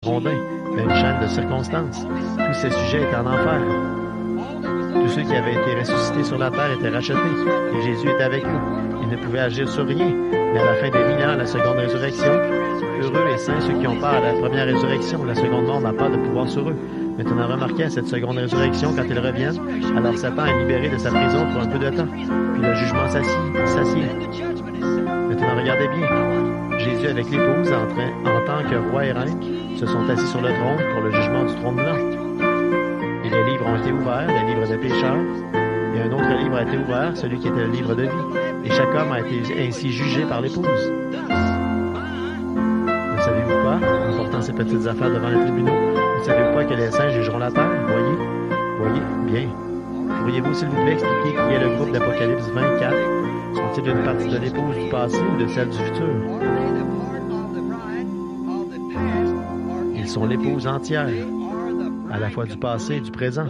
mondain, mais une chaîne de circonstances. Tous ces sujets étaient en enfer. Tous ceux qui avaient été ressuscités sur la terre étaient rachetés, et Jésus était avec eux. Il ne pouvait agir sur rien, mais à la fin des 1000 ans, la seconde résurrection, heureux et saints ceux qui ont part à la première résurrection, la seconde mort n'a pas de pouvoir sur eux. Maintenant, remarquez à cette seconde résurrection, quand ils reviennent, alors Satan est libéré de sa prison pour un peu de temps, puis le jugement s'assied. Maintenant, regardez bien. Jésus avec l'épouse, en tant que roi et reine, se sont assis sur le trône pour le jugement du trône blanc. Et les livres ont été ouverts, les livres des pécheurs, et un autre livre a été ouvert, celui qui était le livre de vie. Et chaque homme a été ainsi jugé par l'épouse. Ne savez-vous pas, en portant ces petites affaires devant les tribunaux, ne savez-vous pas que les saints jugeront la terre? Voyez, bien. Pourriez-vous, s'il vous plaît, expliquer qui est le groupe d'Apocalypse 24? Sont-ils une partie de l'épouse du passé ou de celle du futur? Ils sont l'épouse entière, à la fois du passé et du présent.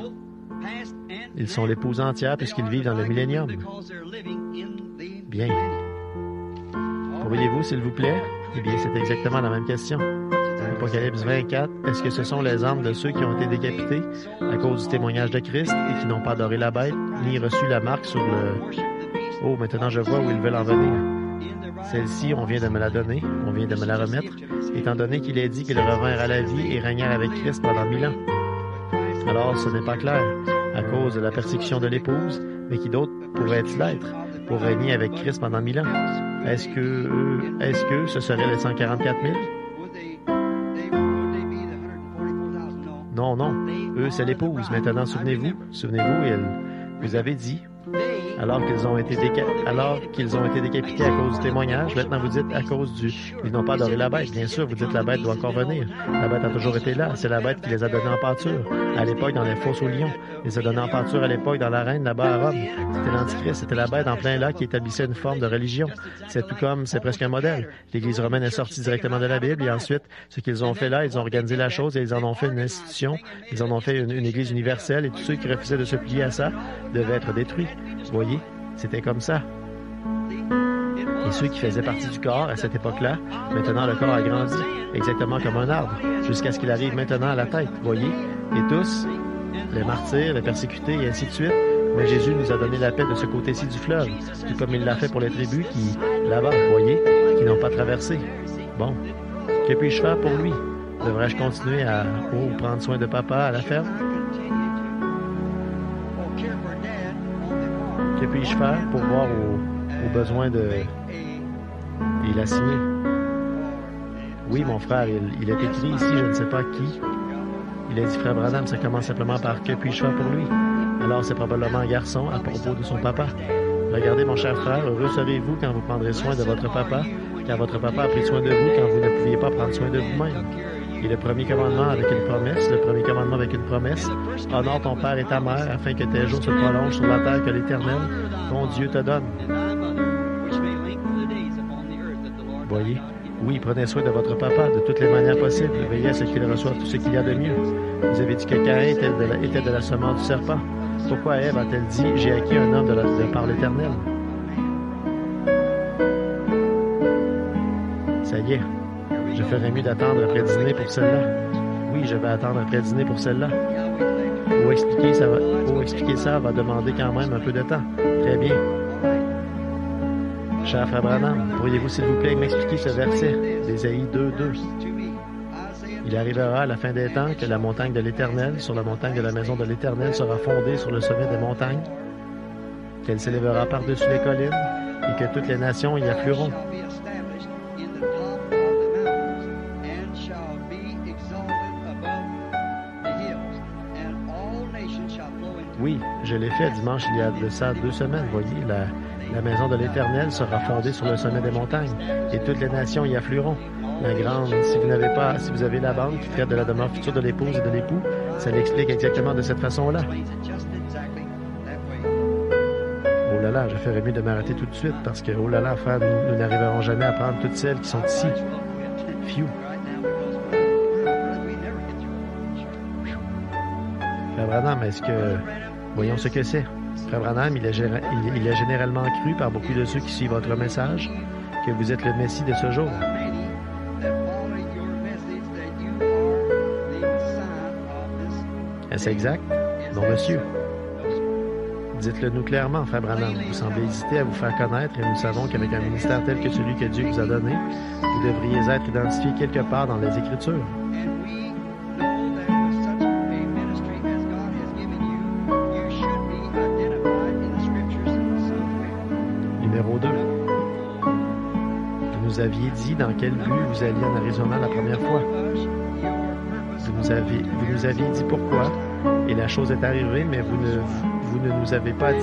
Ils sont l'épouse entière puisqu'ils vivent dans le millénium. Bien. Pourriez-vous, s'il vous plaît? Eh bien, c'est exactement la même question. Apocalypse 24, est-ce que ce sont les âmes de ceux qui ont été décapités à cause du témoignage de Christ et qui n'ont pas adoré la bête, ni reçu la marque sur le... Oh, maintenant je vois où ils veulent en venir. Celle-ci, on vient de me la donner, on vient de me la remettre, étant donné qu'il est dit qu'ils revinrent à la vie et régnèrent avec Christ pendant 1000 ans. Alors, ce n'est pas clair, à cause de la persécution de l'épouse, mais qui d'autre pourrait-il être pour régner avec Christ pendant 1000 ans? Est-ce que ce serait les 144 000? Non, eux, c'est l'épouse. Maintenant, souvenez-vous, vous avez dit, alors qu'ils ont été décapités à cause du témoignage, maintenant vous dites à cause ils n'ont pas adoré la bête. Bien sûr, vous dites la bête doit encore venir. La bête a toujours été là. C'est la bête qui les a donnés en pâture. À l'époque, dans les fosses aux lions. Ils les a donnés en pâture à l'époque dans l'arène là-bas à Rome. C'était l'Antichrist. C'était la bête en plein là qui établissait une forme de religion. C'est tout comme, c'est presque un modèle. L'Église romaine est sortie directement de la Bible et ensuite, ce qu'ils ont fait là, ils ont organisé la chose et ils en ont fait une institution. Ils en ont fait une Église universelle et tous ceux qui refusaient de se plier à ça devaient être détruits. Vous voyez, c'était comme ça. Et ceux qui faisaient partie du corps à cette époque-là, maintenant le corps a grandi, exactement comme un arbre, jusqu'à ce qu'il arrive maintenant à la tête, voyez. Et tous, les martyrs, les persécutés et ainsi de suite, mais Jésus nous a donné la paix de ce côté-ci du fleuve, tout comme il l'a fait pour les tribus qui, là-bas, voyez, qui n'ont pas traversé. Bon, que puis-je faire pour lui? Devrais-je continuer à prendre soin de papa à la ferme? Que puis-je faire pour voir aux besoins de... Il a signé. Oui, mon frère, il est écrit ici, je ne sais pas qui. Il a dit, frère Branham, ça commence simplement par que puis-je faire pour lui? Alors, c'est probablement un garçon à propos de son papa. Regardez, mon cher frère, heureux serez-vous quand vous prendrez soin de votre papa, car votre papa a pris soin de vous quand vous ne pouviez pas prendre soin de vous-même. Et le premier commandement avec une promesse, honore ton père et ta mère, afin que tes jours se prolongent sur la terre que l'Éternel, ton Dieu, te donne. Voyez, oui, prenez soin de votre papa de toutes les manières possibles. Veillez à ce qu'il reçoive tout ce qu'il y a de mieux. Vous avez dit que Caïn était de la semence du serpent. Pourquoi Ève a-t-elle dit, j'ai acquis un homme de par l'Éternel? Ça y est. Je ferais mieux d'attendre après dîner pour celle-là. Oui, je vais attendre après dîner pour celle-là. Pour expliquer ça va demander quand même un peu de temps. Très bien. Cher frère Branham, pourriez-vous s'il vous plaît m'expliquer ce verset d'Ésaïe 2:2? Il arrivera à la fin des temps que la montagne de l'Éternel, sur la montagne de la maison de l'Éternel, sera fondée sur le sommet des montagnes, qu'elle s'élèvera par-dessus les collines, et que toutes les nations y afflueront. Oui, je l'ai fait dimanche il y a de ça 2 semaines, voyez, la maison de l'Éternel sera fondée sur le sommet des montagnes, et toutes les nations y afflueront. La grande, si vous avez la bande qui traite de la demeure future de l'épouse et de l'époux, ça l'explique exactement de cette façon-là. Oh là là, je ferais mieux de m'arrêter tout de suite, parce que, oh là là, frère, nous n'arriverons jamais à prendre toutes celles qui sont ici. Phew. Frère Branham, est-ce que... Voyons ce que c'est. Frère Branham, il est généralement cru par beaucoup de ceux qui suivent votre message que vous êtes le Messie de ce jour. Est-ce exact? Non, monsieur. Dites-le nous clairement, frère Branham. Vous semblez hésiter à vous faire connaître et nous savons qu'avec un ministère tel que celui que Dieu vous a donné, vous devriez être identifié quelque part dans les Écritures. Numéro 2. Vous nous aviez dit dans quel but vous alliez en Arizona la première fois. Vous nous aviez dit pourquoi, et la chose est arrivée, mais vous ne nous avez pas dit